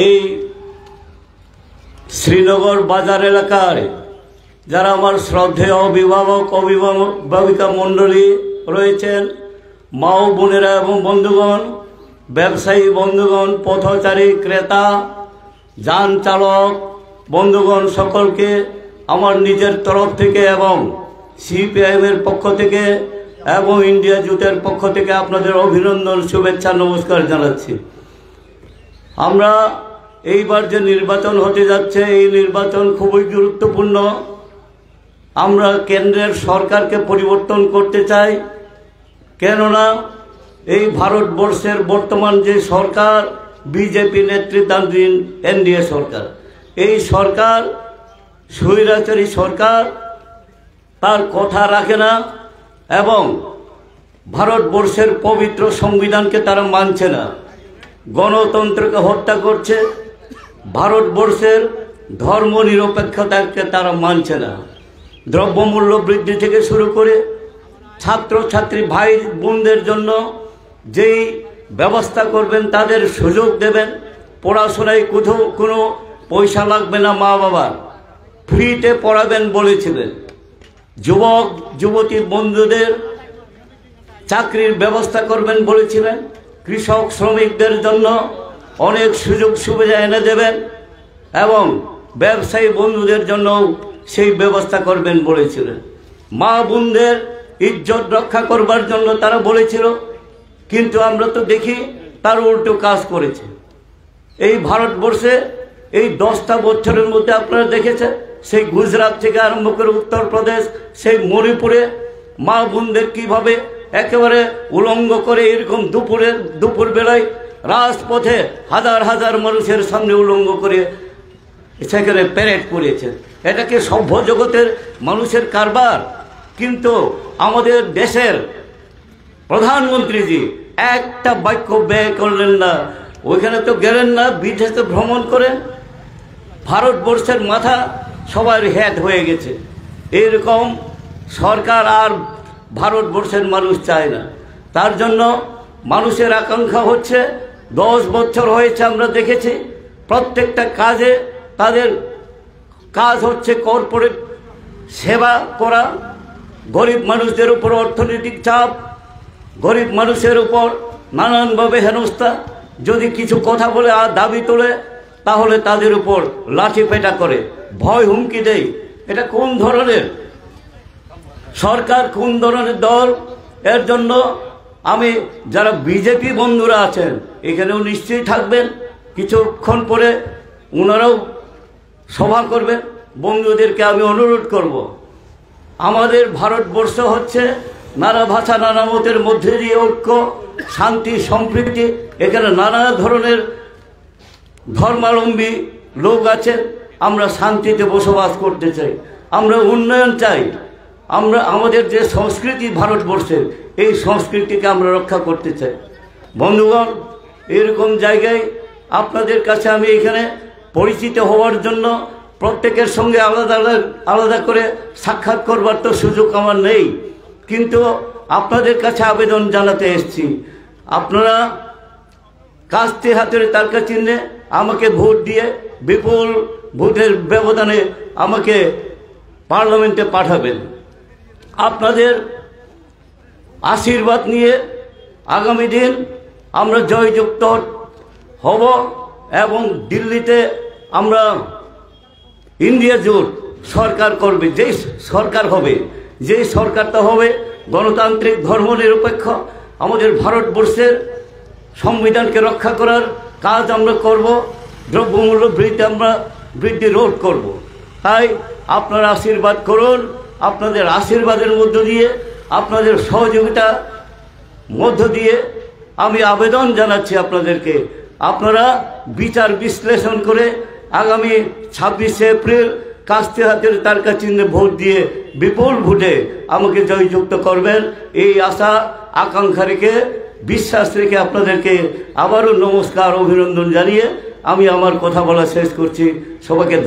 এই শ্রীনগর বাজার এলাকার যারা আমার শ্রদ্ধেয় অভিভাবক অভিভাবিকা মণ্ডলী রয়েছেন, মা ও বোনেরা এবং বন্ধুগণ, ব্যবসায়ী বন্ধুগণ, পথচারী ক্রেতা, যান চালক বন্ধুগণ, সকলকে আমার নিজের তরফ থেকে এবং সিপিআইএমের পক্ষ থেকে এবং ইন্ডিয়া জোটের পক্ষ থেকে আপনাদের অভিনন্দন, শুভেচ্ছা, নমস্কার জানাচ্ছি। আমরা এইবার যে নির্বাচন হতে যাচ্ছে, এই নির্বাচন খুবই গুরুত্বপূর্ণ। আমরা কেন্দ্রের সরকারকে পরিবর্তন করতে চাই, কেননা এই ভারতবর্ষের বর্তমান যে সরকার, বিজেপি নেতৃত্বাধীন এনডিএ সরকার, এই সরকার স্বৈরাচারী সরকার, তার কথা রাখে না এবং ভারতবর্ষের পবিত্র সংবিধানকে তারা মানছে না, গণতন্ত্রকে হত্যা করছে, ভারতবর্ষের ধর্ম নিরপেক্ষতাকে তারা মানছে না। দ্রব্যমূল্য বৃদ্ধি থেকে শুরু করে ছাত্রছাত্রী ভাই বোনদের জন্য যেই ব্যবস্থা করবেন, তাদের সুযোগ দেবেন, পড়াশোনায় কোথাও কোনো পয়সা লাগবে না, মা বাবা ফ্রিতে পড়াবেন বলেছিলেন। যুবক যুবতী বন্ধুদের চাকরির ব্যবস্থা করবেন বলেছিলেন। কৃষক শ্রমিকদের জন্য অনেক সুযোগ সুবিধা এনে দেবেন এবং ব্যবসায়ী বন্ধুদের জন্য সেই ব্যবস্থা করবেন বলেছিলেন। মা বোনদের ইজ্জত রক্ষা করবার জন্য তারা বলেছিল, কিন্তু আমরা তো দেখি তার উল্টো কাজ করেছে। এই ভারতবর্ষে এই 10টা বছরের মধ্যে আপনারা দেখেছেন, সেই গুজরাট থেকে আরম্ভ করে উত্তরপ্রদেশ, সেই মণিপুরে মা বোনদের কীভাবে একেবারে উলঙ্গ করে এরকম দুপুর বেলায় রাজপথে হাজার হাজার মানুষের সামনে উলঙ্গ করে সেখানে প্যারেড করেছে। এটাকে সভ্য জগতের মানুষের কারবার। কিন্তু আমাদের দেশের প্রধানমন্ত্রীজি একটা বাক্য ব্যয় করলেন না, ওইখানে তো গেলেন না, বিদেশে ভ্রমণ করে। ভারতবর্ষের মাথা সবার হেড হয়ে গেছে। এরকম সরকার আর ভারতবর্ষের মানুষ চায় না। তার জন্য মানুষের আকাঙ্ক্ষা হচ্ছে, 10 বছর হয়েছে আমরা দেখেছি, প্রত্যেকটা কাজে তাদের কাজ হচ্ছে কর্পোরেট সেবা করা, গরিব মানুষদের উপর অর্থনৈতিক চাপ, গরিব মানুষের উপর নানানভাবে হেনস্থা। যদি কিছু কথা বলে আর দাবি তোলে, তাহলে তাদের উপর লাঠিপেটা করে, ভয় হুমকি দেয়। এটা কোন ধরনের সরকার, কোন ধরনের দল? এর জন্য আমি যারা বিজেপি বন্ধুরা আছেন, এখানেও নিশ্চয়ই থাকবেন, কিছুক্ষণ পরে ওনারাও সভা করবেন। বন্ধুদেরকে আমি অনুরোধ করব, আমাদের ভারতবর্ষ হচ্ছে নানা ভাষা নানা মতের মধ্যে দিয়ে ঐক্য, শান্তি, সম্প্রীতি। এখানে নানা ধরনের ধর্মাবলম্বী লোক আছে। আমরা শান্তিতে বসবাস করতে চাই, আমরা উন্নয়ন চাই, আমরা আমাদের যে সংস্কৃতি ভারতবর্ষের, এই সংস্কৃতিকে আমরা রক্ষা করতে চাই। বন্ধুগণ, এরকম জায়গায় আপনাদের কাছে আমি এখানে পরিচিত হওয়ার জন্য প্রত্যেকের সঙ্গে আলাদা আলাদা করে সাক্ষাৎ করবার তো সুযোগ আমার নেই, কিন্তু আপনাদের কাছে আবেদন জানাতে এসেছি। আপনারা কাস্তে হাতের তারকা চিহ্নে আমাকে ভোট দিয়ে বিপুল ভোটের ব্যবধানে আমাকে পার্লামেন্টে পাঠাবেন। আপনাদের আশীর্বাদ নিয়ে আগামী দিন আমরা জয়যুক্ত হব এবং দিল্লিতে আমরা ইন্ডিয়া জোট সরকার করবে, যেই সরকার হবে, যেই সরকারটা হবে গণতান্ত্রিক, ধর্মনিরপেক্ষ, আমাদের ভারতবর্ষের সংবিধানকে রক্ষা করার কাজ আমরা করব। দ্রব্যমূল্য বৃদ্ধি রোধ করব। তাই আপনারা আশীর্বাদ করুন। আপনাদের আশীর্বাদের মধ্য দিয়ে, আপনাদের সহযোগিতার মধ্য দিয়ে আমি আবেদন জানাচ্ছি আপনাদেরকে, আপনারা বিচার বিশ্লেষণ করে আগামী 26শে এপ্রিল কাস্তে হাতের তারকা চিহ্নে ভোট দিয়ে বিপুল ভোটে আমাকে জয়যুক্ত করবেন। এই আশা আকাঙ্ক্ষা রেখে, বিশ্বাস রেখে আপনাদেরকে আবারও নমস্কার, অভিনন্দন জানিয়ে আমি আমার কথা বলা শেষ করছি। সবাইকে